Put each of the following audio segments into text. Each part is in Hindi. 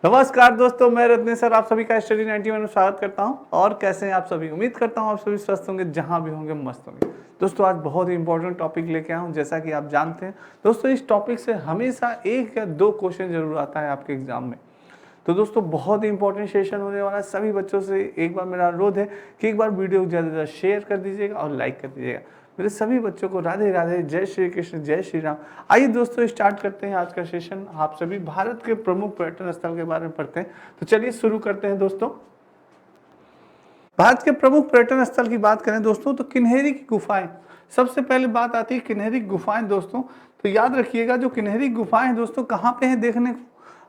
नमस्कार दोस्तों, मैं रत्नेश सर आप सभी का स्टडी 91 में स्वागत करता हूं। और कैसे हैं आप सभी? उम्मीद करता हूं आप सभी स्वस्थ होंगे, जहां भी होंगे मस्त होंगे। दोस्तों आज बहुत ही इंपॉर्टेंट टॉपिक लेके आया हूं। जैसा कि आप जानते हैं दोस्तों, इस टॉपिक से हमेशा एक या दो क्वेश्चन जरूर आता है आपके एग्जाम में। तो दोस्तों बहुत ही इंपॉर्टेंट सेशन होने वाला है। सभी बच्चों से एक बार मेरा अनुरोध है कि एक बार वीडियो को ज़्यादा से ज़्यादा शेयर कर दीजिएगा और लाइक कर दीजिएगा। मेरे सभी बच्चों को राधे राधे, जय श्री कृष्ण, जय श्री राम। आइए दोस्तों स्टार्ट करते हैं आज का सेशन। आप सभी भारत के प्रमुख पर्यटन स्थल के बारे में पढ़ते हैं, तो चलिए शुरू करते हैं दोस्तों। भारत के प्रमुख पर्यटन स्थल की बात करें दोस्तों तो किन्हेरी की गुफाएं सबसे पहले बात आती है। किन्हेरी गुफाएं दोस्तों, तो याद रखिएगा जो किन्हेरी गुफाएं दोस्तों कहाँ पे हैं देखने को।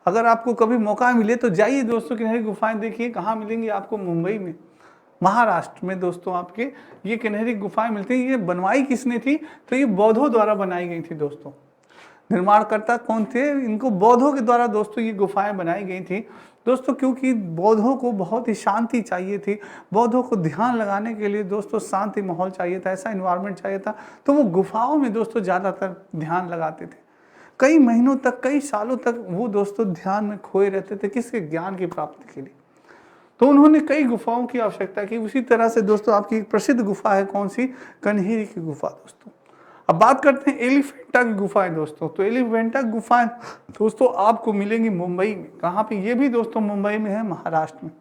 अगर आपको कभी मौका मिले तो जाइए दोस्तों, किन्हेरी गुफाएं देखिए। कहाँ मिलेंगी आपको? मुंबई में, महाराष्ट्र में दोस्तों आपके ये किन्हेरी गुफाएं मिलती हैं। ये बनवाई किसने थी? तो ये बौद्धों द्वारा बनाई गई थी दोस्तों। निर्माणकर्ता कौन थे? इनको बौद्धों के द्वारा दोस्तों ये गुफाएं बनाई गई थी दोस्तों, क्योंकि बौद्धों को बहुत ही शांति चाहिए थी। बौद्धों को ध्यान लगाने के लिए दोस्तों शांति माहौल चाहिए था, ऐसा इन्वायरमेंट चाहिए था। तो वो गुफाओं में दोस्तों ज़्यादातर ध्यान लगाते थे। कई महीनों तक, कई सालों तक वो दोस्तों ध्यान में खोए रहते थे। किसके? ज्ञान की प्राप्ति के लिए। तो उन्होंने कई गुफाओं की आवश्यकता की। उसी तरह से दोस्तों आपकी एक प्रसिद्ध गुफा है, कौन सी? कन्हेरी की गुफा दोस्तों। अब बात करते हैं एलिफेंटा की गुफाएं दोस्तों। तो एलिफेंटा गुफाएं दोस्तों आपको मिलेंगी मुंबई में। कहाँ पे? ये भी दोस्तों मुंबई में है, महाराष्ट्र में।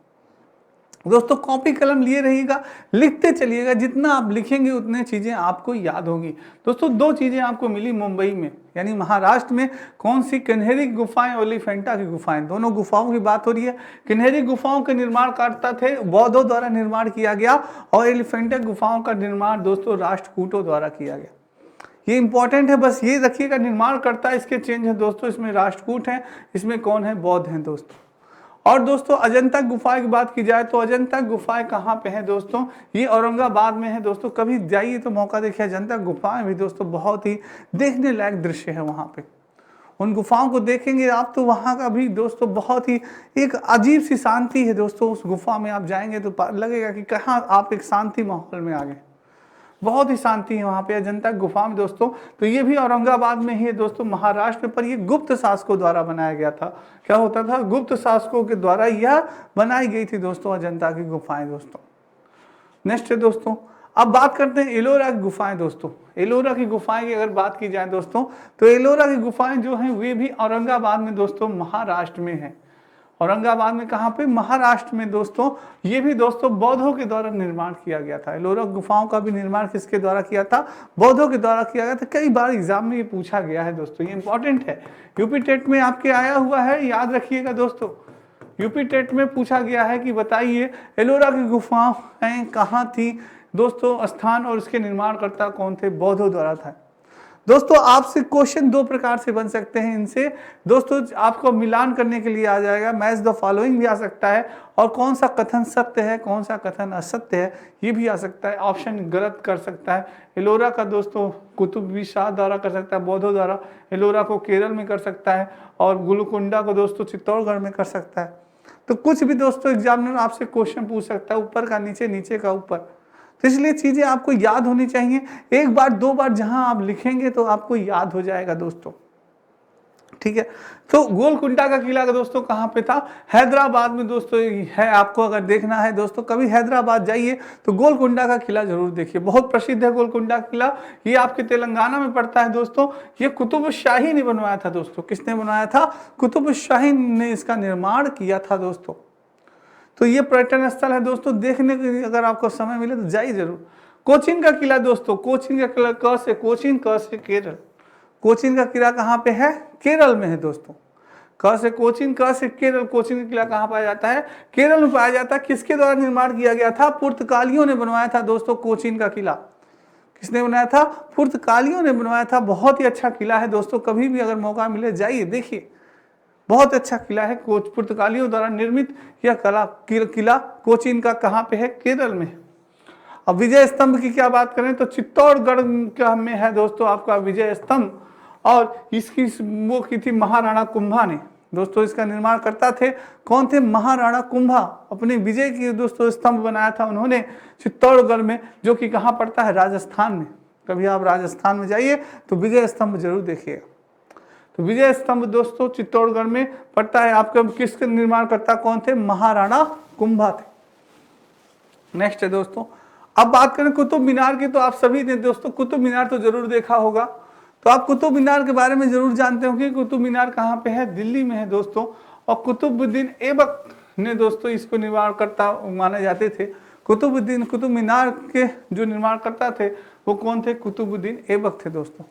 दोस्तों कॉपी कलम लिए रहिएगा, लिखते चलिएगा। जितना आप लिखेंगे उतने चीजें आपको याद होंगी। दोस्तों दो चीजें आपको मिली मुंबई में, यानी महाराष्ट्र में। कौन सी? किन्हेरी गुफाएं और एलिफेंटा की गुफाएं। दोनों गुफाओं की बात हो रही है। किन्हेरी गुफाओं के निर्माणकर्ता थे बौद्धों द्वारा निर्माण किया गया, और एलिफेंटा गुफाओं का निर्माण दोस्तों राष्ट्रकूटों द्वारा किया गया। ये इंपॉर्टेंट है, बस ये रखिएगा। निर्माणकर्ता इसके चेंज है दोस्तों। इसमें राष्ट्रकूट हैं, इसमें कौन है? बौद्ध हैं दोस्तों। और दोस्तों अजंता गुफाएं की बात की जाए तो अजंता गुफाएं कहाँ पे हैं दोस्तों? ये औरंगाबाद में है दोस्तों। कभी जाइए तो मौका देखिए। अजंता गुफाएं भी दोस्तों बहुत ही देखने लायक दृश्य है वहाँ पे। उन गुफाओं को देखेंगे आप तो वहाँ का भी दोस्तों बहुत ही एक अजीब सी शांति है दोस्तों। उस गुफा में आप जाएंगे तो लगेगा कि कहाँ आप एक शांति माहौल में आ गए। बहुत ही शांति है वहाँ पे अजंता गुफा में दोस्तों। तो ये भी औरंगाबाद में ही है दोस्तों, महाराष्ट्र में। पर ये गुप्त शासकों द्वारा बनाया गया था। क्या होता था? गुप्त शासकों के द्वारा यह बनाई गई थी दोस्तों, अजंता की गुफाएं दोस्तों। नेक्स्ट है दोस्तों, अब बात करते हैं एलोरा की गुफाएं दोस्तों। एलोरा की गुफाएं की अगर बात की जाए दोस्तों, तो एलोरा की गुफाएं जो हैं वे भी औरंगाबाद में दोस्तों, महाराष्ट्र में है। औरंगाबाद में कहाँ पे? महाराष्ट्र में दोस्तों। ये भी दोस्तों बौद्धों के द्वारा निर्माण किया गया था। एलोरा गुफाओं का भी निर्माण किसके द्वारा किया था? बौद्धों के द्वारा किया गया था। कई बार एग्जाम में ये पूछा गया है दोस्तों, ये इंपॉर्टेंट है। यूपी टेट में आपके आया हुआ है, याद रखिएगा दोस्तों। यूपी टेट में पूछा गया है कि बताइए एलोरा की गुफाएं कहाँ थी दोस्तों, स्थान और इसके निर्माणकर्ता कौन थे? बौद्धों द्वारा था दोस्तों। आपसे क्वेश्चन दो प्रकार से बन सकते हैं इनसे दोस्तों। आपको मिलान करने के लिए आ जाएगा, मैच द फॉलोइंग भी आ सकता है, और कौन सा कथन सत्य है, कौन सा कथन असत्य है, ये भी आ सकता है। ऑप्शन गलत कर सकता है। एलोरा का दोस्तों कुतुब शाह द्वारा कर सकता है, बौद्धों द्वारा। एलोरा को केरल में कर सकता है, और गुलकुंडा को दोस्तों चित्तौड़गढ़ में कर सकता है। तो कुछ भी दोस्तों एग्जामिनर आपसे क्वेश्चन पूछ सकता है, ऊपर का नीचे, नीचे का ऊपर। तो इसलिए चीजें आपको याद होनी चाहिए। एक बार दो बार जहां आप लिखेंगे तो आपको याद हो जाएगा दोस्तों, ठीक है। तो गोलकुंडा का किला का दोस्तों कहाँ पे था? हैदराबाद में दोस्तों है। आपको अगर देखना है दोस्तों, कभी हैदराबाद जाइए तो गोलकुंडा का किला जरूर देखिए। बहुत प्रसिद्ध है गोलकुंडा किला। ये आपके तेलंगाना में पड़ता है दोस्तों। ये कुतुब शाही ने बनवाया था दोस्तों। किसने बनवाया था? कुतुब शाही ने इसका निर्माण किया था दोस्तों। तो ये पर्यटन स्थल है दोस्तों, देखने के लिए अगर आपको समय मिले तो जाइए जरूर। कोचीन का किला दोस्तों, कोचीन का किला, क से कोचीन, क से केरल। कोचीन का किला कहाँ पे है? केरल में है दोस्तों। क से कोचीन, क से केरल। कोचीन का किला कहाँ पाया जाता है? केरल में पाया जाता है। किसके द्वारा निर्माण किया गया था? पुर्तगालियों ने बनवाया था दोस्तों कोचीन का किला। किसने बनाया था? पुर्तगालियों ने बनवाया था। बहुत ही अच्छा किला है दोस्तों, कभी भी अगर मौका मिले जाइए देखिए। बहुत अच्छा किला है, पुर्तगालियों द्वारा निर्मित यह किला कोचीन का कहाँ पे है? केरल में। अब विजय स्तंभ की क्या बात करें तो चित्तौड़गढ़ का में है दोस्तों आपका विजय स्तंभ, और इसकी वो की थी महाराणा कुंभा ने दोस्तों। इसका निर्माण करता थे कौन थे? महाराणा कुंभा। अपने विजय की दोस्तों स्तंभ बनाया था उन्होंने चित्तौड़गढ़ में, जो कि कहाँ पड़ता है? राजस्थान में। कभी आप राजस्थान में जाइए तो विजय स्तंभ जरूर देखिएगा। तो विजय स्तंभ दोस्तों चित्तौड़गढ़ में पड़ता है। आपका किसके निर्माणकर्ता कौन थे? महाराणा कुंभा थे। नेक्स्ट है दोस्तों, अब बात करें कुतुब मीनार की, तो आप सभी ने दोस्तों कुतुब मीनार तो जरूर देखा होगा। तो आप कुतुब मीनार के बारे में जरूर जानते होंगे। कुतुब मीनार कहाँ पे है? दिल्ली में है दोस्तों। और कुतुबुद्दीन ऐबक ने दोस्तों इसको निर्माणकर्ता माने जाते थे। कुतुब मीनार के जो निर्माणकर्ता थे वो कौन थे? कुतुबुद्दीन ऐबक थे दोस्तों।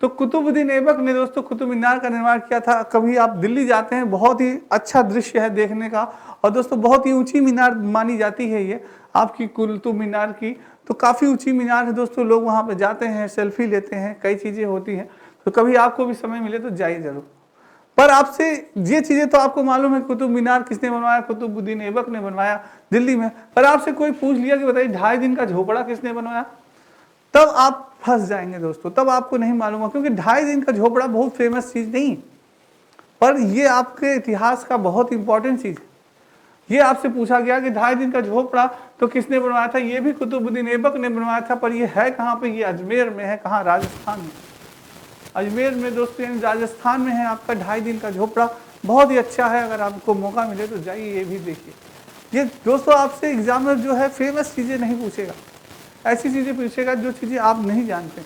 तो कुतुबुद्दीन ऐबक ने दोस्तों कुतुब मीनार का निर्माण किया था। कभी आप दिल्ली जाते हैं, बहुत ही अच्छा दृश्य है देखने का। और दोस्तों बहुत ही ऊंची मीनार मानी जाती है ये आपकी कुतुब मीनार की। तो काफ़ी ऊंची मीनार है दोस्तों, लोग वहाँ पे जाते हैं, सेल्फी लेते हैं, कई चीज़ें होती हैं। तो कभी आपको भी समय मिले तो जाइए जरूर। पर आपसे ये चीज़ें तो आपको मालूम है, कुतुब मीनार किसने बनवाया? कुतुबुद्दीन ऐबक ने बनवाया दिल्ली में। पर आपसे कोई पूछ लिया कि बताइए 2.5 दिन का झोपड़ा किसने बनवाया, तब आप फंस जाएंगे दोस्तों, तब आपको नहीं मालूम है। क्योंकि 2.5 दिन का झोपड़ा बहुत फेमस चीज़ नहीं, पर ये आपके इतिहास का बहुत इंपॉर्टेंट चीज़ है। ये आपसे पूछा गया कि 2.5 दिन का झोपड़ा तो किसने बनवाया था? ये भी कुतुबुद्दीन ऐबक ने बनवाया था। पर ये है कहाँ पे? ये अजमेर में है। कहाँ? राजस्थान में। अजमेर में दोस्तों यानी राजस्थान में है आपका 2.5 दिन का झोपड़ा। बहुत ही अच्छा है, अगर आपको मौका मिले तो जाइए, ये भी देखिए। ये दोस्तों आपसे एग्जामिनर जो है फेमस चीज़ें नहीं पूछेगा, ऐसी चीज़ें पूछेगा जो चीज़ें आप नहीं जानते।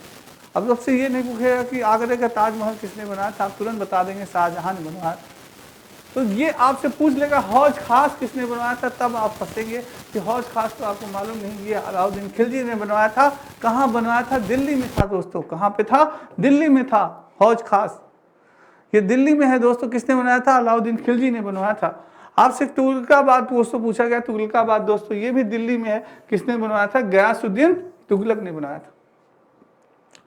अब सबसे ये नहीं पूछेगा कि आगरे का ताजमहल किसने बनाया था, आप तुरंत बता देंगे शाहजहां ने बनवाया। तो ये आपसे पूछ लेगा हौज खास किसने बनवाया था, तब आप फंसेंगे कि हौज खास तो आपको मालूम नहीं, ये अलाउद्दीन खिलजी ने बनवाया था। कहाँ बनवाया था? दिल्ली में था दोस्तों। कहाँ पे था? दिल्ली में था हौज खास। ये दिल्ली में है दोस्तों। किसने बनाया था? अलाउद्दीन खिलजी ने बनवाया था। आपसे तुगलकाबाद दोस्तों पूछा गया। तुगलकाबाद दोस्तों ये भी दिल्ली में है। किसने बनवाया था? गयासुद्दीन तुगलक ने बनाया था।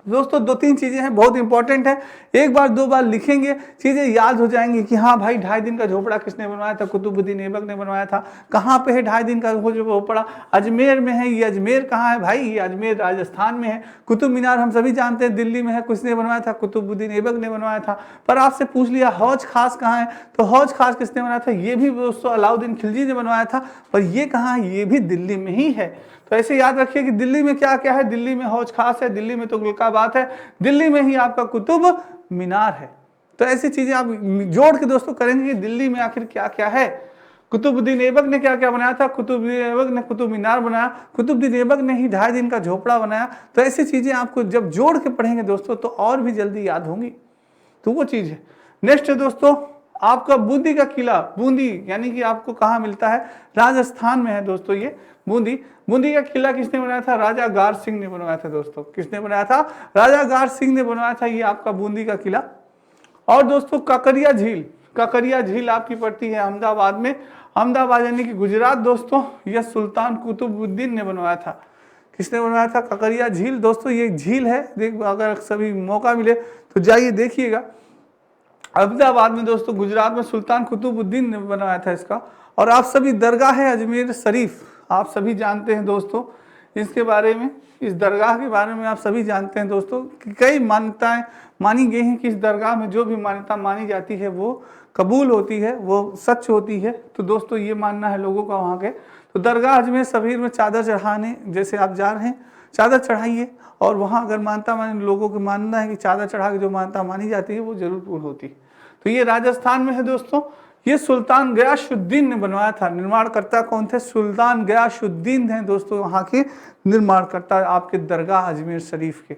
दोस्तों 2-3 चीज़ें हैं, बहुत इंपॉर्टेंट है। एक बार 2 बार लिखेंगे, चीज़ें याद हो जाएंगी कि हाँ भाई 2.5 दिन का झोपड़ा किसने बनवाया था? कुतुबुद्दीन ऐबक ने बनवाया था। कहाँ पे है 2.5 दिन का झोपड़ा? अजमेर में है। ये अजमेर कहाँ है भाई? ये अजमेर राजस्थान में है। कुतुब मीनार हम सभी जानते हैं दिल्ली में है। किसने बनवाया था? कुतुबुद्दीन ऐबक ने बनवाया था। पर आपसे पूछ लिया हौज खास कहाँ है, तो हौज खास किसने बनाया था? ये भी दोस्तों अलाउद्दीन खिलजी ने बनवाया था। पर ये कहाँ है? ये भी दिल्ली में ही है। तो ऐसे याद रखिए कि दिल्ली में क्या क्या है? दिल्ली में हौज खास है, दिल्ली में तुगलकाबाद है, दिल्ली में ही आपका कुतुब मीनार है। तो ऐसी चीजें आप जोड़ के दोस्तों करेंगे कि दिल्ली में आखिर क्या क्या है। कुतुबुद्दीन ऐबक ने क्या क्या बनाया था? कुतुबुद्दीन ऐबक ने कुतुब मीनार बनाया। कुतुबुद्दीन ऐबक ने ही 2.5 दिन का झोपड़ा बनाया। तो ऐसी चीजें आपको जब जोड़ के पढ़ेंगे दोस्तों तो और भी जल्दी याद होंगी। तो वो चीज है। नेक्स्ट है दोस्तों आपका बूंदी का किला। बूंदी यानी कि आपको कहाँ मिलता है? राजस्थान में है दोस्तों ये बूंदी। बूंदी का किला किसने बनाया था? राजा गार सिंह ने बनवाया था दोस्तों। किसने बनाया था? राजा गार सिंह ने बनवाया था ये आपका बूंदी का किला। और दोस्तों काकरिया झील, काकरिया झील आपकी पड़ती है अहमदाबाद में। अहमदाबाद यानी कि गुजरात दोस्तों। यह सुल्तान कुतुबुद्दीन ने बनवाया था। किसने बनवाया था? काकरिया झील दोस्तों। ये झील है, देख अगर सभी मौका मिले तो जाइए देखिएगा। अहमदाबाद में दोस्तों गुजरात में सुल्तान कुतुबुद्दीन ने बनवाया था इसका। और आप सभी दरगाह है अजमेर शरीफ, आप सभी जानते हैं दोस्तों इसके बारे में। इस दरगाह के बारे में आप सभी जानते हैं दोस्तों कि कई मान्यताएं मानी गई हैं कि इस दरगाह में जो भी मान्यता मानी जाती है वो कबूल होती है, वो सच होती है। तो दोस्तों ये मानना है लोगों का वहाँ के। तो दरगाह अजमेर शरीफ में चादर चढ़ाने जैसे आप जा रहे हैं, चादर चढ़ाइए। और वहाँ अगर मानता माने लोगों को मानना है कि चादर चढ़ा के जो मानता मानी जाती है वो जरूर पूर्ण होती है। तो ये राजस्थान में है दोस्तों। ये सुल्तान गयासुद्दीन ने बनवाया था। निर्माणकर्ता कौन थे? सुल्तान गयासुद्दीन हैं दोस्तों वहाँ के निर्माणकर्ता आपके दरगाह अजमेर शरीफ के।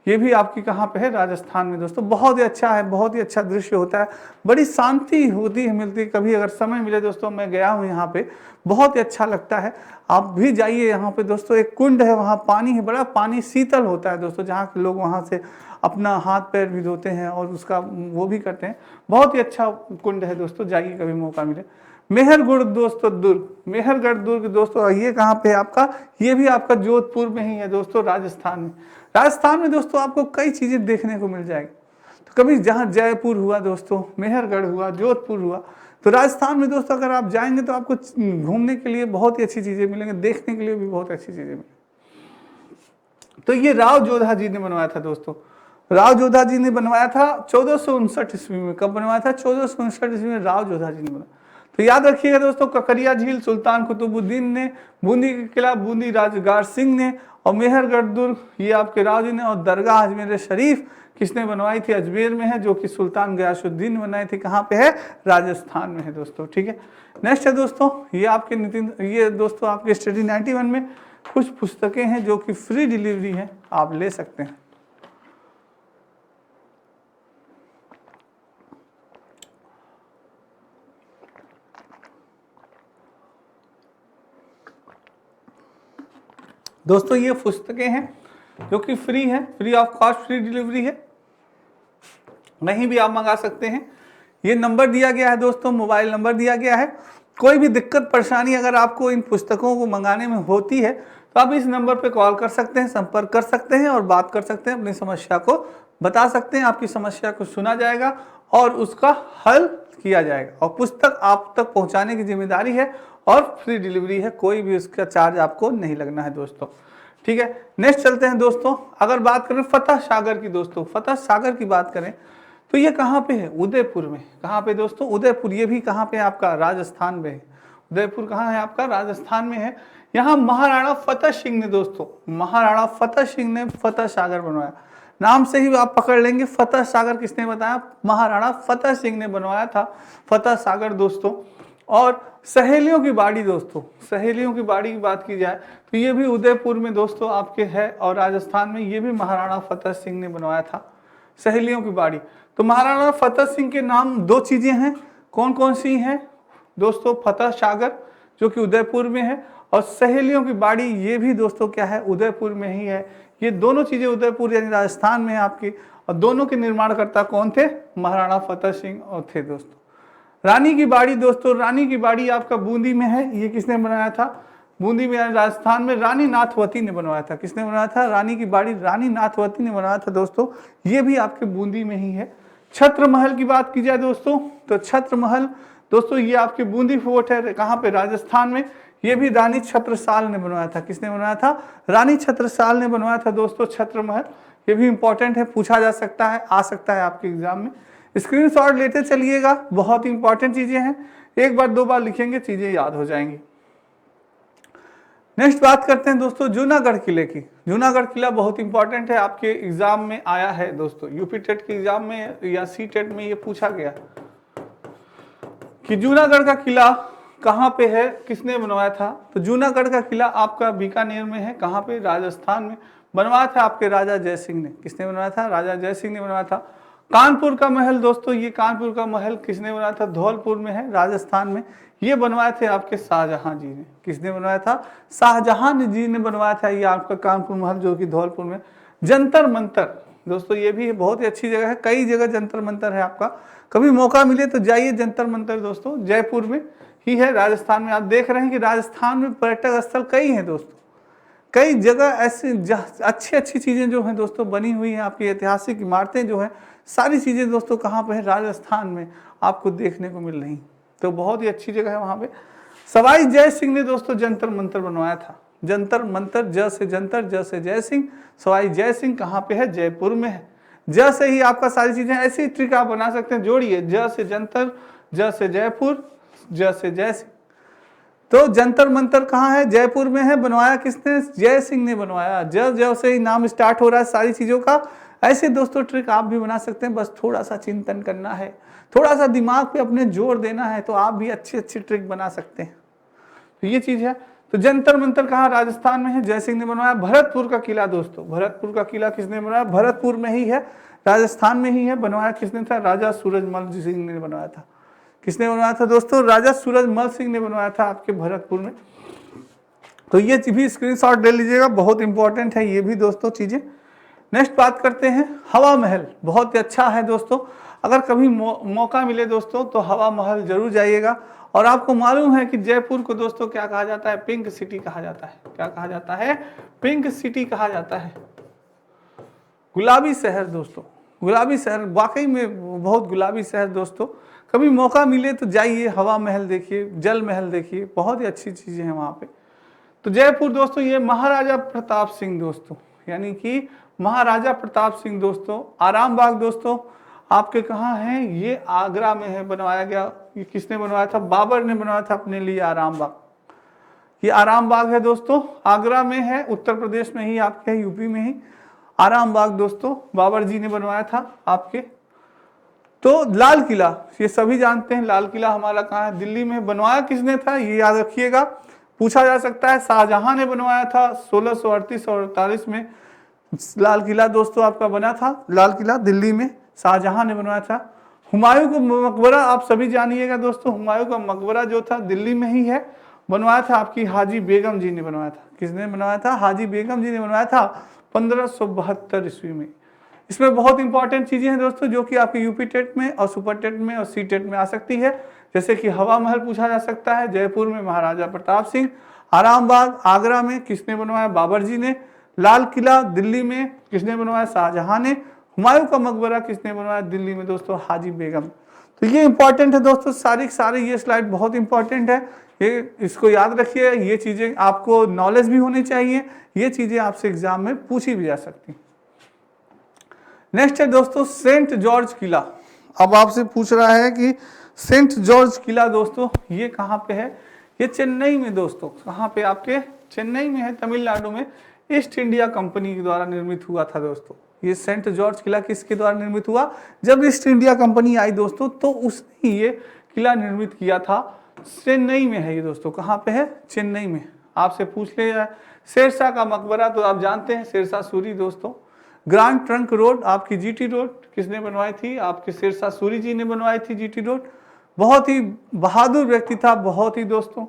ये भी आपकी कहाँ पे है? राजस्थान में दोस्तों। बहुत ही अच्छा है, बहुत ही अच्छा दृश्य होता है, बड़ी शांति होती है मिलती है। कभी अगर समय मिले दोस्तों, मैं गया हूँ यहाँ पे, बहुत ही अच्छा लगता है। आप भी जाइए यहाँ पे दोस्तों। एक कुंड है, वहाँ पानी है, बड़ा पानी शीतल होता है दोस्तों, जहाँ के लोग वहाँ से अपना हाथ पैर भी धोते हैं और उसका वो भी करते हैं। बहुत ही अच्छा कुंड है दोस्तों, जाइए कभी मौका मिले। मेहरगढ़ दोस्तों दुर्ग, मेहरगढ़ दुर्ग दोस्तों ये कहाँ पे है आपका? ये भी आपका जोधपुर में ही है दोस्तों, राजस्थान में। राजस्थान में दोस्तों आपको कई चीज़ें देखने को मिल जाएगी। तो कभी जहाँ जयपुर हुआ दोस्तों, मेहरगढ़ हुआ, जोधपुर हुआ, तो राजस्थान में दोस्तों अगर आप जाएंगे तो आपको घूमने के लिए बहुत ही अच्छी चीज़ें मिलेंगी, देखने के लिए भी बहुत अच्छी चीज़ें मिलेंगी। तो ये राव जोधा जी ने बनवाया था दोस्तों। राव जोधा जी ने बनवाया था 1459 ईस्वी में। कब बनवाया था? 1459 ईस्वी में राव जोधा जी ने बनवाया। तो याद रखिएगा दोस्तों, काकरिया झील सुल्तान कुतुबुद्दीन ने, बूंदी का किला बूंदी राजगार सिंह ने, और मेहरगढ़ दुर्ग ये आपके राव जी ने, और दरगाह अजमेर शरीफ किसने बनवाई थी? अजमेर में है, जो कि सुल्तान गयासुद्दीन बनाए थे। कहाँ पे है? राजस्थान में है दोस्तों। ठीक है, नेक्स्ट है दोस्तों, ये आपके ये दोस्तों आपके स्टडी 91 में कुछ पुस्तकें हैं जो कि फ्री डिलीवरी है, आप ले सकते हैं। दोस्तों ये पुस्तकें हैं जो कि फ्री है, free of cost, free delivery है, कहीं भी आप मंगा सकते हैं। ये नंबर दिया गया है दोस्तों, मोबाइल नंबर दिया गया है। कोई भी दिक्कत परेशानी अगर आपको इन पुस्तकों को मंगाने में होती है तो आप इस नंबर पे कॉल कर सकते हैं, संपर्क कर सकते हैं और बात कर सकते हैं, अपनी समस्या को बता सकते हैं। आपकी समस्या को सुना जाएगा और उसका हल किया जाएगा, और पुस्तक आप तक पहुंचाने की जिम्मेदारी है और फ्री डिलीवरी है, कोई भी उसका चार्ज आपको नहीं लगना है दोस्तों। ठीक है, नेक्स्ट चलते हैं दोस्तों। अगर बात करें फतह सागर की दोस्तों, फतह सागर की बात करें तो ये कहाँ पे है? उदयपुर में। कहाँ पे दोस्तों? उदयपुर। ये भी कहाँ पे आपका? राजस्थान में है। उदयपुर कहाँ है आपका? राजस्थान में है। यहाँ महाराणा फतेह सिंह ने दोस्तों, महाराणा फतेह सिंह ने फतह सागर बनवाया। नाम से ही आप पकड़ लेंगे, फतह सागर किसने बताया? महाराणा फतेह सिंह ने बनवाया था फतह सागर दोस्तों। और सहेलियों की बाड़ी दोस्तों, सहेलियों की बाड़ी की बात की जाए तो ये भी उदयपुर में दोस्तों आपके है, और राजस्थान में ये भी महाराणा फतेह सिंह ने बनवाया था सहेलियों की बाड़ी। तो महाराणा फतेह सिंह के नाम दो चीजें हैं, कौन कौन सी हैं दोस्तों? फतह सागर जो कि उदयपुर में है, और सहेलियों की बाड़ी ये भी दोस्तों क्या है? उदयपुर में ही है। ये दोनों चीजें उदयपुर यानी राजस्थान में है आपकी, और दोनों के निर्माणकर्ता कौन थे? महाराणा फतेह सिंह और थे दोस्तों। रानी की बाड़ी दोस्तों, रानी की बाड़ी आपका बूंदी में है। ये किसने बनाया था? बूंदी में यानी राजस्थान में रानी नाथवती ने बनवाया था। किसने बनाया था? रानी की बाड़ी रानी नाथवती ने बनाया था दोस्तों। ये भी आपके बूंदी में ही है। छत्र महल की बात की जाए दोस्तों, तो छत्र महल दोस्तों ये आपके बूंदी फोर्ट है। कहाँ पे? राजस्थान में। ये भी रानी छत्रसाल ने बनवाया था। किसने बनवाया था? रानी छत्रसाल ने बनवाया था दोस्तों छत्र महल। ये भी इंपॉर्टेंट है, पूछा जा सकता है, आ सकता है आपके एग्जाम में। स्क्रीनशॉट लेते चलिएगा, बहुत इंपॉर्टेंट चीजें हैं, एक बार दो बार लिखेंगे चीजें याद हो जाएंगी। नेक्स्ट बात करते हैं दोस्तों जूनागढ़ किले की। जूनागढ़ किला बहुत इंपॉर्टेंट है, आपके एग्जाम में आया है दोस्तों, यूपी टेट के एग्जाम में या सी टेट में ये पूछा गया कि जूनागढ़ का किला कहाँ पे है, किसने बनवाया था? तो जूनागढ़ का किला आपका बीकानेर में है। कहाँ पे? राजस्थान में। बनवाया था आपके राजा जय सिंह ने। किसने बनवाया था? राजा जय सिंह ने बनवाया था। कानपुर का महल दोस्तों, ये कानपुर का महल किसने बनाया था? धौलपुर में है, राजस्थान में। ये बनवाए थे आपके शाहजहां जी ने। किसने बनवाया था? शाहजहां जी ने बनवाया था ये आपका कानपुर महल, जो कि धौलपुर में। जंतर मंतर दोस्तों, ये भी बहुत ही अच्छी जगह है, कई जगह जंतर मंतर है आपका, कभी मौका मिले तो जाइए जंतर मंतर दोस्तों। जयपुर में ही है, राजस्थान में। आप देख रहे हैं कि राजस्थान में पर्यटक स्थल कई हैं दोस्तों, कई जगह ऐसी अच्छी अच्छी चीजें जो हैं दोस्तों बनी हुई हैं। आपकी ऐतिहासिक इमारतें जो है, सारी चीजें दोस्तों कहाँ पे है? राजस्थान में आपको देखने को मिल रही। तो बहुत ही अच्छी जगह है वहां पे। सवाई जय सिंह ने दोस्तों जंतर मंतर बनवाया था। जंतर मंतर, ज से जंतर, ज से जय सिंह। सवाई जय सिंह कहाँ पे है? जयपुर में है। ज से ही आपका सारी चीजें, ऐसी ट्रिक आप बना सकते हैं, जोड़िए, ज से जंतर, ज से जयपुर, ज से जय सिंह। तो जंतर मंतर कहाँ है? जयपुर में है। बनवाया किसने? जय सिंह ने बनवाया। ज से ही नाम स्टार्ट हो रहा है सारी चीजों का। ऐसे दोस्तों ट्रिक आप भी बना सकते हैं, बस थोड़ा सा चिंतन करना है, थोड़ा सा दिमाग पे अपने जोर देना है, तो आप भी अच्छी अच्छी ट्रिक बना सकते हैं। तो ये चीज है। तो जंतर मंतर कहाँ? राजस्थान में है, जय सिंह ने बनवाया। भरतपुर का किला दोस्तों, भरतपुर का किला किसने बनवाया? भरतपुर में ही है, राजस्थान में ही है। बनवाया किसने था? राजा सूरजमल सिंह ने बनवाया था। किसने बनवाया था दोस्तों? राजा सूरजमल सिंह ने बनवाया था आपके भरतपुर में। तो ये भी स्क्रीनशॉट ले लीजिएगा, बहुत इंपॉर्टेंट है ये भी दोस्तों चीजें। नेक्स्ट बात करते हैं हवा महल। बहुत ही अच्छा है दोस्तों, अगर कभी मौका मिले दोस्तों तो हवा महल जरूर जाइएगा। और आपको मालूम है कि जयपुर को दोस्तों क्या कहा जाता है? पिंक सिटी कहा जाता है। क्या कहा जाता है? पिंक सिटी कहा जाता है, गुलाबी शहर दोस्तों। गुलाबी शहर, वाकई में बहुत गुलाबी शहर दोस्तों। कभी मौका मिले तो जाइए, हवा महल देखिए, जल महल देखिए, बहुत ही अच्छी चीजें हैं वहां पे। तो जयपुर दोस्तों ये महाराजा प्रताप सिंह दोस्तों, यानी कि महाराजा प्रताप सिंह दोस्तों। आराम बाग दोस्तों आपके कहाँ है? ये आगरा में है, बनवाया गया। ये किसने बनवाया था? बाबर ने बनवाया था अपने लिए आराम बाग। ये आराम बाग है दोस्तों, आगरा में है, उत्तर प्रदेश में ही आपके है, यूपी में ही। आराम बाग दोस्तों बाबर जी ने बनवाया था आपके। तो लाल किला, ये सभी जानते हैं लाल किला हमारा कहाँ है, दिल्ली में। बनवाया किसने था ये याद रखिएगा, पूछा जा सकता है। शाहजहां ने बनवाया था 1638 और 48 में लाल किला दोस्तों आपका बना था, लाल किला दिल्ली में शाहजहां ने बनवाया था। हुमायूं का मकबरा आप सभी जानिएगा दोस्तों, हुमायूं का मकबरा जो था दिल्ली में ही है, बनवाया था आपकी हाजी बेगम जी ने बनवाया था। किसने बनवाया था? हाजी बेगम जी ने बनवाया था 1572 ईस्वी में। इसमें बहुत इंपॉर्टेंट चीजें हैं दोस्तों जो कि आपके यूपी टेट में और सुपर टेट में और सी टेट में आ सकती है, जैसे कि हवा महल पूछा जा सकता है, जयपुर में महाराजा प्रताप सिंह, आराम बाग आगरा में किसने बनवाया? बाबर जी ने, लाल किला दिल्ली में किसने बनवाया? शाहजहां ने, हुमायूं का मकबरा किसने बनवाया? दिल्ली में दोस्तों हाजी बेगम। तो ये इंपॉर्टेंट है दोस्तों, सारी ये स्लाइड बहुत इंपॉर्टेंट है, ये इसको याद रखिए, ये चीजें आपको नॉलेज भी होनी चाहिए, ये चीजें आपसे एग्जाम में पूछी भी जा सकती। नेक्स्ट है दोस्तों सेंट जॉर्ज किला। अब आपसे पूछ रहा है कि सेंट जॉर्ज किला दोस्तों ये कहाँ पे है? ये चेन्नई में दोस्तों। कहाँ पे? आपके चेन्नई में है, तमिलनाडु में। ईस्ट इंडिया कंपनी के द्वारा निर्मित हुआ था दोस्तों। ये सेंट जॉर्ज किला किसके द्वारा निर्मित हुआ? जब ईस्ट इंडिया कंपनी आई दोस्तों तो उसने ये किला निर्मित किया था। चेन्नई में है ये दोस्तों। कहाँ पे है? चेन्नई में। आपसे पूछ ले जाए शेरशाह का मकबरा, तो आप जानते हैं शेरशाह सूरी दोस्तों। ग्रैंड ट्रंक रोड आपकी जीटी रोड किसने बनवाई थी? आपके शेरशाह सूरी जी ने बनवाई थी जीटी रोड। बहुत ही बहादुर व्यक्ति था, बहुत ही दोस्तों।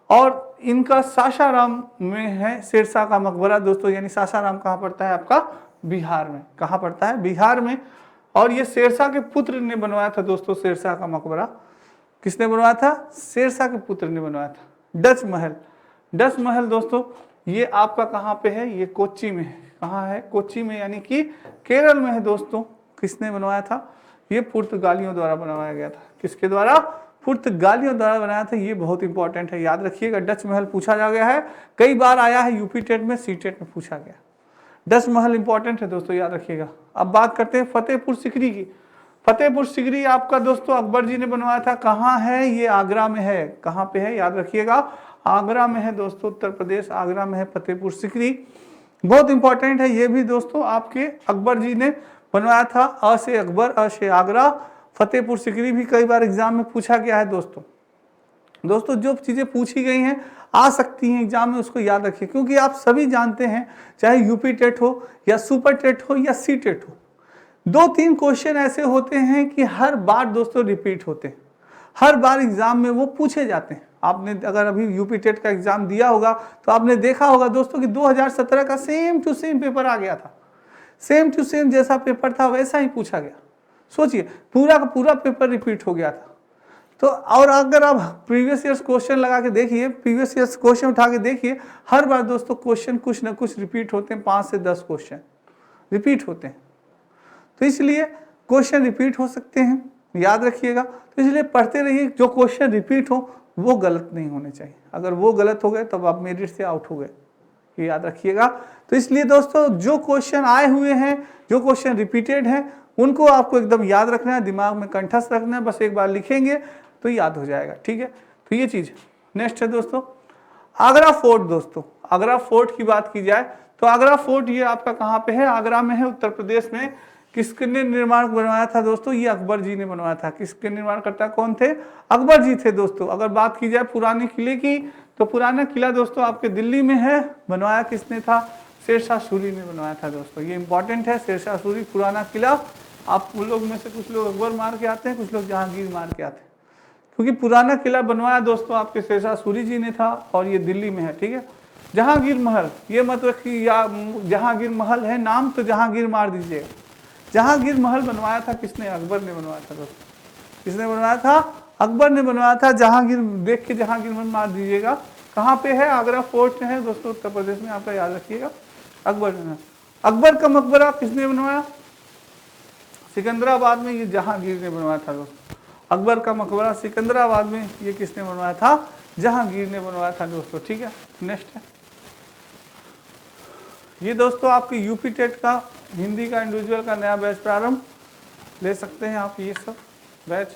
और इनका सासाराम में है शेरशाह का मकबरा दोस्तों, यानी सासाराम कहाँ पड़ता है? आपका बिहार में। कहाँ पड़ता है? बिहार में। और ये शेरशाह के पुत्र ने बनवाया था दोस्तों शेरशाह का मकबरा। किसने बनवाया था? शेरशाह के पुत्र ने बनवाया था। डच महल, डच महल दोस्तों ये आपका कहाँ पे है? ये कोच्चि में है। कहाँ है? कोच्चि में, यानी कि केरल में है दोस्तों। किसने बनवाया था? ये पुर्तगालियों द्वारा बनवाया गया था। किसके द्वारा? पुर्तगालियों द्वारा बनाया था। ये बहुत इंपॉर्टेंट है, याद रखिएगा। डच महल पूछा जा गया है, कई बार आया है यूपी टेट में, सी टेट में पूछा गया। डच महल इंपॉर्टेंट है दोस्तों, याद रखिएगा। अब बात करते हैं फतेहपुर सिकरी की। फतेहपुर सिकरी आपका दोस्तों अकबर जी ने बनवाया था। कहाँ है? ये आगरा में है। कहाँ पे है? याद रखिएगा, आगरा में है दोस्तों, उत्तर प्रदेश, आगरा में है फतेहपुर सिकरी। बहुत इंपॉर्टेंट है ये भी दोस्तों, आपके अकबर जी ने बनवाया था। अ से अकबर, अ से आगरा। फतेहपुर सिकरी भी कई बार एग्जाम में पूछा गया है दोस्तों। दोस्तों जो चीजें पूछी गई हैं आ सकती हैं एग्जाम में, उसको याद रखिए, क्योंकि आप सभी जानते हैं चाहे यूपी टेट हो या सुपर टेट हो या सी टेट हो, 2-3 क्वेश्चन ऐसे होते हैं कि हर बार दोस्तों रिपीट होते हैं, हर बार एग्जाम में वो पूछे जाते हैं। आपने अगर अभी यूपी टेट का एग्जाम दिया होगा तो आपने देखा होगा दोस्तों कि 2017 का सेम टू सेम पेपर आ गया था। सेम टू सेम जैसा पेपर था वैसा ही पूछा गया। सोचिए पूरा का पूरा पेपर रिपीट हो गया था। तो और अगर आप प्रीवियस ईयर्स क्वेश्चन लगा के देखिए, प्रीवियस ईयर्स क्वेश्चन उठा के देखिए, हर बार दोस्तों क्वेश्चन कुछ ना कुछ रिपीट होते हैं, 5 से 10 क्वेश्चन रिपीट होते हैं। तो इसलिए क्वेश्चन रिपीट हो सकते हैं, याद रखिएगा। तो इसलिए पढ़ते रहिए, जो क्वेश्चन रिपीट हो वो गलत नहीं होने चाहिए। अगर वो गलत हो गए तब आप मेरिट से आउट हो गए, ये याद रखिएगा। तो इसलिए दोस्तों जो क्वेश्चन आए हुए हैं, जो क्वेश्चन रिपीटेड हैं, उनको आपको एकदम याद रखना है, दिमाग में कंठस्थ रखना है। बस एक बार लिखेंगे तो याद हो जाएगा, ठीक है। तो ये चीज नेक्स्ट है दोस्तों आगरा फोर्ट। दोस्तों आगरा फोर्ट की बात की जाए तो आगरा फोर्ट ये आपका कहाँ पे है? आगरा में है, उत्तर प्रदेश में। किसने निर्माण बनवाया था दोस्तों? ये अकबर जी ने बनवाया था। किसके निर्माण करता कौन थे? अकबर जी थे दोस्तों। अगर बात की जाए पुराने किले की तो पुराना किला दोस्तों आपके दिल्ली में है। बनवाया किसने था? शेरशाह सूरी ने बनवाया था दोस्तों। ये इंपॉर्टेंट है, शेरशाह सूरी पुराना किला। आप लोग में से कुछ लोग अकबर मार के आते हैं, कुछ लोग जहांगीर मार के आते हैं, क्योंकि पुराना किला बनवाया दोस्तों आपके शेरशाह सूरी जी ने था और ये दिल्ली में है, ठीक है। जहांगीर महल, ये मतलब कि या जहांगीर महल है नाम तो जहांगीर मार दीजिएगा। जहांगीर महल बनवाया था किसने? अकबर ने बनवाया था दोस्तों। किसने बनवाया था? अकबर ने बनवाया था। जहांगीर देख के जहांगीर महल मार दीजिएगा। कहाँ पे है? आगरा फोर्ट में है दोस्तों, उत्तर प्रदेश में, आपका याद रखिएगा। अकबर ने, अकबर का मकबरा किसने बनवाया? सिकंदराबाद में, ये जहांगीर ने बनवाया था दोस्तों। अकबर का मकबरा सिकंदराबाद में, ये किसने बनवाया था? जहांगीर ने बनवाया था दोस्तों, ठीक है। नेक्स्ट है ये दोस्तों आपके यूपी टेट का हिंदी का इंडिविजुअल का नया बैच प्रारंभ, ले सकते हैं आप ये सब बैच।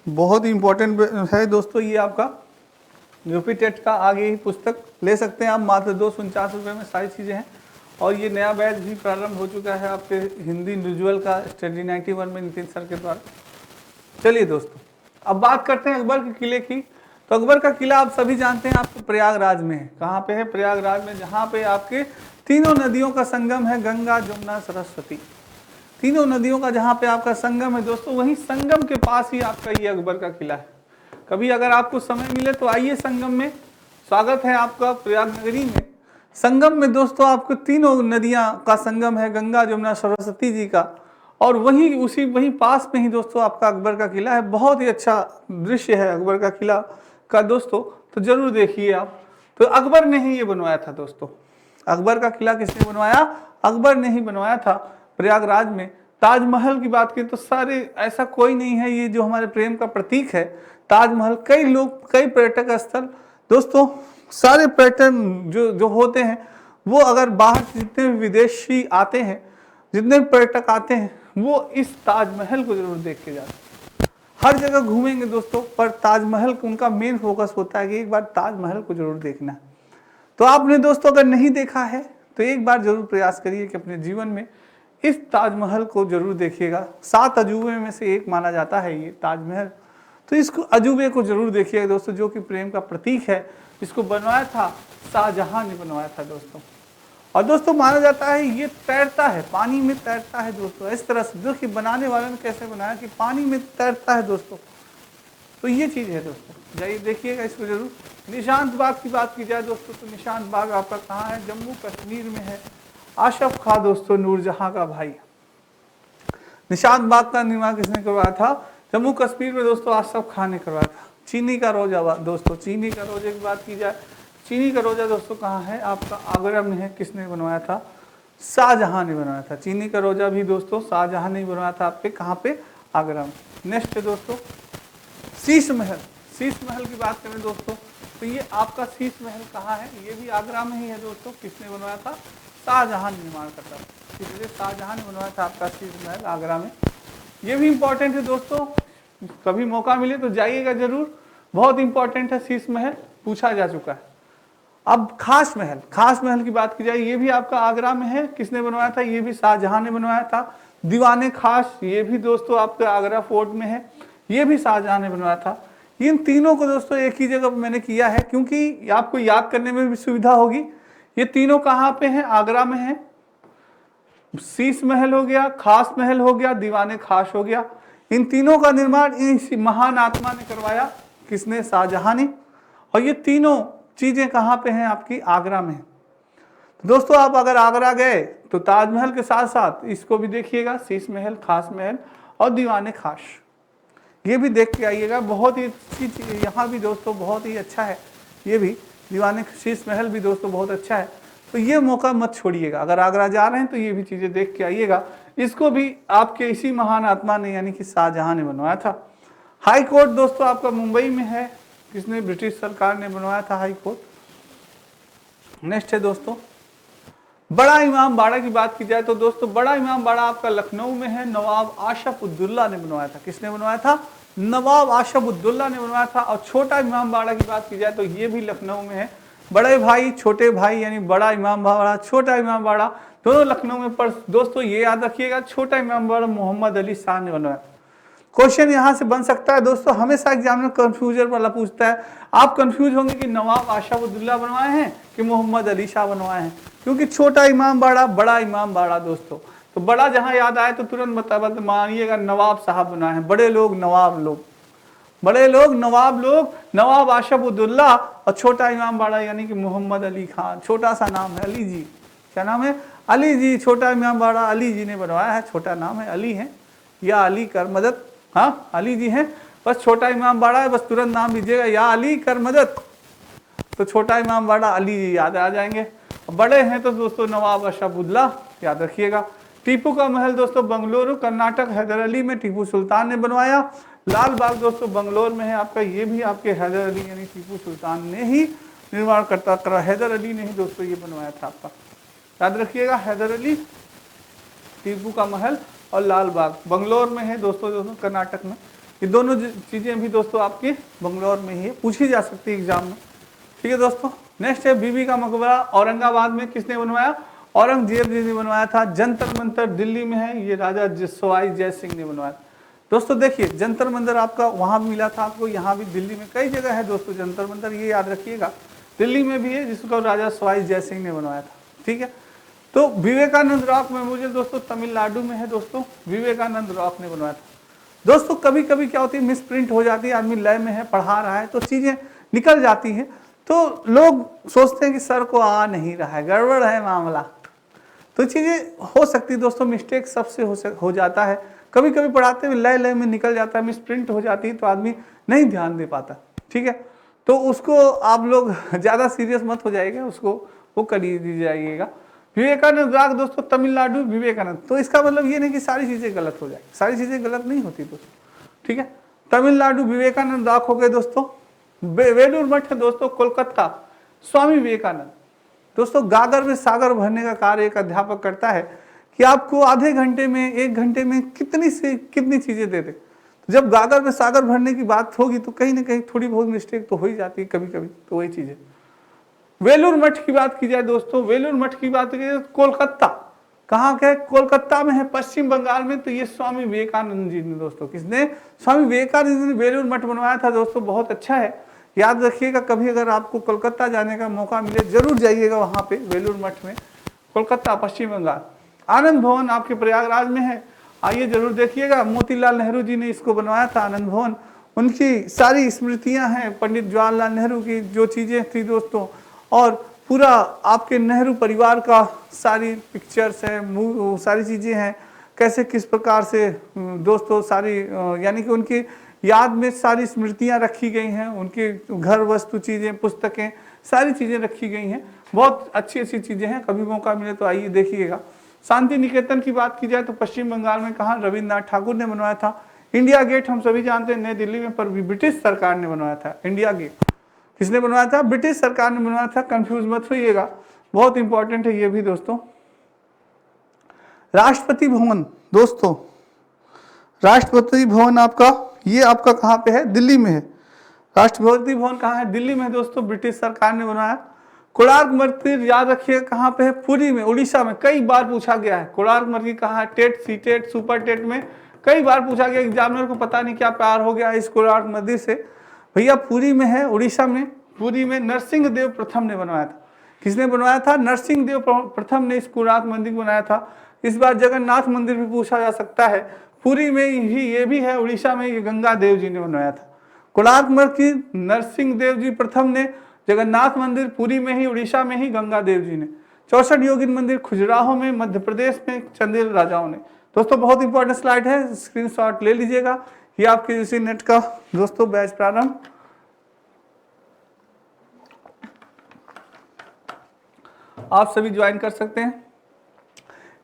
बहुत ही इंपॉर्टेंट है दोस्तों, ये आपका यूपी टेट का आगे ही पुस्तक ले सकते हैं आप, मात्र 249 रुपये में सारी चीज़ें हैं। और ये नया बैच भी प्रारंभ हो चुका है आपके हिंदी इंडिविजुअल का स्टडी 91 में नितिन सर के द्वारा। चलिए दोस्तों, अब बात करते हैं अकबर के किले की। तो अकबर का किला आप सभी जानते हैं आपको प्रयागराज में है। कहाँ पे है? प्रयागराज में, जहाँ पे आपके तीनों नदियों का संगम है, गंगा जमुना सरस्वती। तीनों नदियों का जहाँ पे आपका संगम है दोस्तों, वहीं संगम के पास ही आपका ये अकबर का किला है। कभी अगर आपको समय मिले तो आइए संगम में, स्वागत है आपका प्रयाग नगरी में। संगम में दोस्तों आपको तीनों नदियां का संगम है, गंगा जमुना सरस्वती जी का, और वहीं पास में ही दोस्तों आपका अकबर का किला है। बहुत ही अच्छा दृश्य है अकबर का किला का दोस्तों, तो जरूर देखिए आप। तो अकबर ने ही ये बनवाया था दोस्तों। अकबर का किला किसने बनवाया? अकबर ने ही बनवाया था प्रयागराज में। ताजमहल की बात करें तो सारे, ऐसा कोई नहीं है, ये जो हमारे प्रेम का प्रतीक है ताजमहल। कई लोग, कई पर्यटक स्थल दोस्तों, सारे पर्यटन जो होते हैं वो अगर बाहर जितने विदेशी आते हैं, जितने पर्यटक आते हैं, वो इस ताजमहल को जरूर देख के जाते हैं। हर जगह घूमेंगे दोस्तों, पर ताजमहल उनका मेन फोकस होता है कि एक बार ताजमहल को जरूर देखना है। तो आपने दोस्तों अगर नहीं देखा है तो एक बार जरूर प्रयास करिए कि अपने जीवन में इस ताजमहल को जरूर देखिएगा। 7 अजूबे में से एक माना जाता है ये ताजमहल। तो इसको अजूबे को जरूर देखिएगा दोस्तों, जो कि प्रेम का प्रतीक है। इसको बनवाया था शाहजहां ने बनवाया था दोस्तों। और दोस्तों माना जाता है ये तैरता है, पानी में तैरता है दोस्तों। इस तरह से जो कि बनाने वाले ने कैसे बनाया कि पानी में तैरता है दोस्तों। तो ये चीज़ है दोस्तों, जाइए देखिएगा इसको जरूर। निशांत बाग की बात की जाए दोस्तों, तो निशांत बाग आपका कहाँ है? जम्मू कश्मीर में है। आशफ खां दोस्तों नूरजहां का भाई। निशांत बाग का निर्माण किसने करवाया था? जम्मू कश्मीर में दोस्तों आशफ खां ने करवाया था। चीनी का रोजा दोस्तों, चीनी का रोजे की बात की जाए, चीनी का रोजा दोस्तों कहाँ है? आपका आगरा में है। किसने बनवाया था? शाहजहां ने बनवाया था। चीनी का रोजा भी दोस्तों शाहजहां ने बनवाया था। आपके कहाँ पे? आगरा में। नेक्स्ट है दोस्तों शीश महल। शीश महल की बात करें दोस्तों, तो ये आपका शीश महल कहाँ है? ये भी आगरा में ही है दोस्तों। किसने बनवाया था? शाहजहां निर्माण करता था। इसलिए शाहजहां ने बनवाया था आपका शीश महल आगरा में। ये भी इंपॉर्टेंट है दोस्तों, कभी मौका मिले तो जाइएगा जरूर। बहुत इंपॉर्टेंट है शीश महल, पूछा जा चुका है। अब खास महल, खास महल की बात की जाए, ये भी आपका आगरा में है। किसने बनवाया था? ये भी शाहजहां ने बनवाया था। दीवाने खास, ये भी दोस्तों आपका आगरा फोर्ट में है। ये भी शाहजहां ने बनवाया था। इन तीनों को दोस्तों एक ही जगह मैंने किया है, क्योंकि आपको याद करने में भी सुविधा होगी। ये तीनों कहाँ पे हैं? आगरा में है। शीश महल हो गया, खास महल हो गया, दीवाने खास हो गया। इन तीनों का निर्माण इस महान आत्मा ने करवाया। किसने? शाहजहां ने। और ये तीनों चीजें कहाँ पे हैं? आपकी आगरा में। तो दोस्तों आप अगर आगरा गए तो ताजमहल के साथ साथ इसको भी देखिएगा, शीश महल, खास महल और दीवाने खास, ये भी देख के आइएगा। बहुत ही अच्छी चीज यहाँ भी दोस्तों, बहुत ही अच्छा है। ये भी दीवाने शीश महल भी दोस्तों बहुत अच्छा है। तो ये मौका मत छोड़िएगा, अगर आगरा जा रहे हैं तो ये भी चीजें देख के आइएगा। इसको भी आपके इसी महान आत्मा ने यानी कि शाहजहां ने बनवाया था। हाई कोर्ट दोस्तों आपका मुंबई में है। किसने? ब्रिटिश सरकार ने बनवाया था हाई कोर्ट। नेक्स्ट है दोस्तों बड़ा इमाम बाड़ा की बात की जाए तो दोस्तों बड़ा इमाम बाड़ा आपका लखनऊ में है। नवाब आशफ उद्दौला ने बनवाया था। किसने बनवाया था? नवाब आशफ उद्दौला ने बनवाया था। और छोटा इमाम बाड़ा की बात की जाए तो ये भी लखनऊ में है। बड़े भाई छोटे भाई यानी बड़ा इमाम बाड़ा, छोटा इमाम बाड़ा, दोनों लखनऊ में। पर दोस्तों ये याद रखिएगा, छोटा इमाम बाड़ा मोहम्मद अली शाह ने बनवाया। क्वेश्चन यहाँ से बन सकता है दोस्तों, हमेशा एग्जामिनर कंफ्यूजन वाला पूछता है। आप कंफ्यूज होंगे कि नवाब आशफ उद्दौला बनवाए हैं कि मोहम्मद अली शाह बनवाए हैं, क्योंकि छोटा इमाम बाड़ा, बड़ा इमाम बाड़ा दोस्तों। तो बड़ा जहाँ याद आए तो तुरंत बता मानिएगा नवाब साहब बनाए हैं। बड़े लोग नवाब लोग, बड़े लोग नवाब लोग, नवाब आशफ उद्दौला। और छोटा इमाम बाड़ा यानी कि मोहम्मद अली खान। छोटा सा नाम है अली जी। क्या नाम है? अली जी। छोटा इमाम बाड़ा अली जी ने बनवाया है। छोटा नाम है अली है, या अली कर मदद। हाँ अली जी हैं, बस छोटा इमाम बाड़ा है, बस तुरंत नाम लीजिएगा या अली कर मदद, तो छोटा इमाम बाड़ा अली जी याद आ जाएंगे। बड़े हैं तो दोस्तों नवाब आशफ उद्दौला याद रखिएगा। टीपू का महल दोस्तों बंगलुरु कर्नाटक, हैदर अली में टीपू सुल्तान ने बनवाया। लाल बाग दोस्तों बंगलोर में है आपका। ये भी आपके हैदर अली यानी टीपू सुल्तान ने ही निर्माण करता करा। हैदर अली ने ही दोस्तों ये बनवाया था आपका, याद रखिएगा। हैदर अली, टीपू का महल और लाल बाग बंगलोर में है दोस्तों कर्नाटक में। ये दोनों चीज़ें भी दोस्तों आपके बंगलौर में ही है, पूछी जा सकती है एग्जाम में। ठीक है दोस्तों, नेक्स्ट है बीबी का मकबरा औरंगाबाद में किसने बनवाया? औरंगजेब जी ने बनवाया था। जंतर मंतर दिल्ली में है, ये राजा सवाई जय सिंह ने बनवाया। दोस्तों देखिए जंतर मंतर आपका वहां भी मिला था आपको, यहाँ भी दिल्ली में कई जगह है दोस्तों जंतर मंतर, ये याद रखिएगा। दिल्ली में भी है जिसको राजा सवाई जय सिंह ने बनवाया था। ठीक है, तो विवेकानंद रॉक मेमोरियल दोस्तों तमिलनाडु में है दोस्तों, विवेकानंद रॉक ने बनवाया था। दोस्तों कभी कभी क्या होती है, मिस प्रिंट हो जाती है, आदमी लय में है पढ़ा रहा है तो चीजें निकल जाती हैं, तो लोग सोचते हैं कि सर को आ नहीं रहा है, गड़बड़ है मामला, तो चीजें हो सकती है दोस्तों, मिस्टेक सबसे हो जाता है। कभी कभी पढ़ाते हुए लय में निकल जाता है, मिस प्रिंट हो जाती है तो आदमी नहीं ध्यान दे पाता। ठीक है, तो उसको आप लोग ज्यादा सीरियस मत हो जाइएगा, उसको वो कर दीजिएगा। विवेकानंद राग दोस्तों तमिलनाडु विवेकानंद, तो इसका मतलब ये नहीं कि सारी चीजें गलत हो जाए, सारी चीजें गलत नहीं होती दोस्तों। ठीक है, तमिलनाडु विवेकानंद राग हो गए दोस्तों। वेलूर मठ है दोस्तों कोलकाता, स्वामी विवेकानंद। दोस्तों गागर में सागर भरने का कार्य एक अध्यापक करता है कि आपको आधे घंटे में 1 घंटे में कितनी से कितनी चीजें दे दे। तो जब गागर में सागर भरने की बात होगी तो कहीं ना कहीं थोड़ी बहुत मिस्टेक तो हो ही जाती है कभी कभी, तो वही चीज है। वेलूर मठ की बात की जाए दोस्तों, वेलूर मठ की बात की जाए कोलकाता, कहाँ के? कोलकाता में है, पश्चिम बंगाल में। तो ये स्वामी विवेकानंद जी ने दोस्तों, किसने? स्वामी विवेकानंद ने वेलूर मठ बनवाया था दोस्तों, बहुत अच्छा है, याद रखिएगा। कभी अगर आपको कोलकाता जाने का मौका मिले जरूर जाइएगा वहां पे वेलूर मठ में, कोलकाता पश्चिम बंगाल। आनंद भवन आपके प्रयागराज में है, आइए जरूर देखिएगा। मोतीलाल नेहरू जी ने इसको बनवाया था आनंद भवन, उनकी सारी स्मृतियां हैं, पंडित जवाहरलाल नेहरू की जो चीजें थी दोस्तों, और पूरा आपके नेहरू परिवार का सारी पिक्चर्स है, सारी चीजें हैं, कैसे किस प्रकार से दोस्तों सारी यानी कि उनकी याद में सारी स्मृतियां रखी गई हैं, उनके घर वस्तु चीजें पुस्तकें सारी चीजें रखी गई हैं, बहुत अच्छी अच्छी चीजें हैं, कभी मौका मिले तो आइए देखिएगा। शांति निकेतन की बात की जाए तो पश्चिम बंगाल में कहाँ? रविन्द्रनाथ ठाकुर ने बनवाया था। इंडिया गेट हम सभी जानते हैं नई दिल्ली में, पर ब्रिटिश सरकार ने बनवाया था। इंडिया गेट किसने बनवाया था? ब्रिटिश सरकार ने बनवाया था, कंफ्यूज मत होइएगा, बहुत इंपॉर्टेंट है ये भी दोस्तों। राष्ट्रपति भवन दोस्तों, राष्ट्रपति भवन आपका ये आपका कहाँ पे है? दिल्ली में है। राष्ट्रपति भवन कहाँ है? दिल्ली में दोस्तों, ब्रिटिश सरकार ने बनवाया। कोणार्क मंदिर याद रखिए कहाँ पे है? पुरी में, उड़ीसा में, कई बार पूछा गया है। कोणार्क मंदिर कहाँ है? TET, C TET, super TET में कई बार पूछा गया, एग्जामिनर को पता नहीं क्या प्यार हो गया इस कोणार्क मंदिर से। भैया पुरी में है, उड़ीसा में। पुरी में नरसिंह देव प्रथम ने बनवाया था। किसने बनवाया था? नरसिंह देव प्रथम ने इस कोणार्क मंदिर बनाया था। इस बार जगन्नाथ मंदिर भी पूछा जा सकता है, पुरी में ही ये भी है, उड़ीसा में ये गंगा देव जी ने बनवाया था। कोणार्क मंदिर नरसिंह देव जी प्रथम ने, जगन्नाथ मंदिर पुरी में ही, उड़ीसा में ही गंगा देव जी ने। 64 योगिन मंदिर खजुराहो में, मध्य प्रदेश में चंदेल राजाओं ने। दोस्तों बहुत इंपॉर्टेंट स्लाइड है, स्क्रीनशॉट ले लीजिएगा। ये आपके यूसी नेट का दोस्तों बैच प्रारंभ, आप सभी ज्वाइन कर सकते हैं।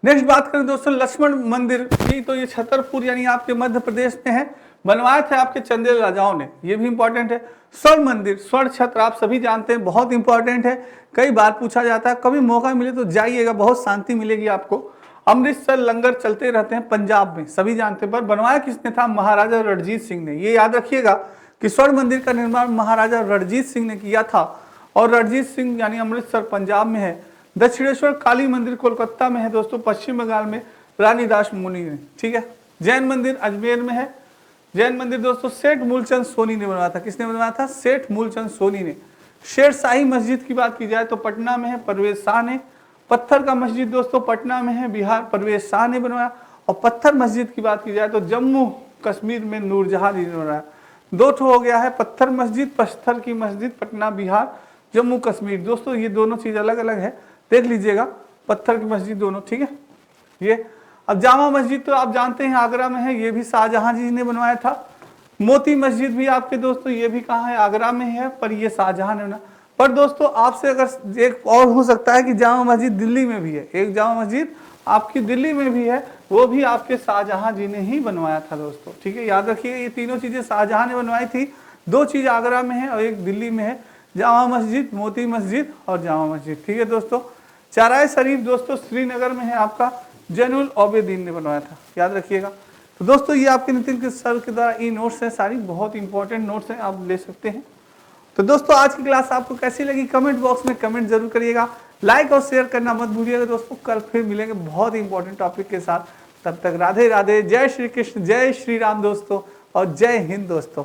नेक्स्ट बात करें दोस्तों लक्ष्मण मंदिर की, तो ये छतरपुर यानी आपके मध्य प्रदेश में है, बनवाए थे आपके चंदेल राजाओं ने, ये भी इंपॉर्टेंट है। स्वर्ण मंदिर, स्वर्ण छत्र आप सभी जानते हैं, बहुत इंपॉर्टेंट है, कई बार पूछा जाता है, कभी मौका मिले तो जाइएगा, बहुत शांति मिलेगी आपको। अमृतसर लंगर चलते रहते हैं पंजाब में, सभी जानते हैं, पर बनवाया किसने था? महाराजा रणजीत सिंह ने। ये याद रखिएगा कि स्वर्ण मंदिर का निर्माण महाराजा रणजीत सिंह ने किया था, और रणजीत सिंह यानी अमृतसर पंजाब में है। दक्षिणेश्वर काली मंदिर कोलकाता में है दोस्तों, पश्चिम बंगाल में, रानी दास मुनि ने। ठीक है, जैन मंदिर अजमेर में है। जैन मंदिर दोस्तों सेठ मूलचंद सोनी ने बनवाया था। किसने बनवाया था? सेठ मूलचंद सोनी ने। शेरशाही मस्जिद की बात की जाए तो पटना में है, परवेज शाह ने। पत्थर का मस्जिद दोस्तों पटना में है, बिहार, परवेज शाह ने बनवाया। और पत्थर मस्जिद की बात की जाए तो जम्मू कश्मीर में नूरजहां जी ने बनवाया। दो ठो हो गया है, पत्थर मस्जिद, पत्थर की मस्जिद, पटना बिहार, जम्मू कश्मीर। दोस्तों ये दोनों चीज अलग अलग है, देख लीजिएगा, पत्थर की मस्जिद दोनों। ठीक है, ये अब जामा मस्जिद तो आप जानते हैं आगरा में है, ये भी शाहजहां जी ने बनवाया था। मोती मस्जिद भी आपके दोस्तों ये भी कहाँ है? आगरा में है, पर ये शाहजहां ने बनाया। पर दोस्तों आपसे अगर एक और हो सकता है कि जामा मस्जिद दिल्ली में भी है, एक जामा मस्जिद आपकी दिल्ली में भी है, वो भी आपके शाहजहां जी ने ही बनवाया था दोस्तों। ठीक है, याद रखिए ये तीनों चीजें शाहजहां ने बनवाई थी, 2 चीज आगरा में है और एक दिल्ली में है, जामा मस्जिद, मोती मस्जिद और जामा मस्जिद। ठीक है दोस्तों, चराय शरीफ दोस्तों श्रीनगर में है आपका, जैनुल आबिदीन ने बनवाया था, याद रखिएगा। तो दोस्तों ये आपके नितिन के सर के द्वारा ई नोट्स हैं, सारी बहुत इंपॉर्टेंट नोट्स हैं, आप ले सकते हैं। तो दोस्तों आज की क्लास आपको कैसी लगी कमेंट बॉक्स में कमेंट जरूर करिएगा, लाइक और शेयर करना मत भूलिएगा दोस्तों। कल फिर मिलेंगे बहुत इंपॉर्टेंट टॉपिक के साथ, तब तक राधे राधे, जय श्री कृष्ण, जय श्री राम दोस्तों, और जय हिंद दोस्तों।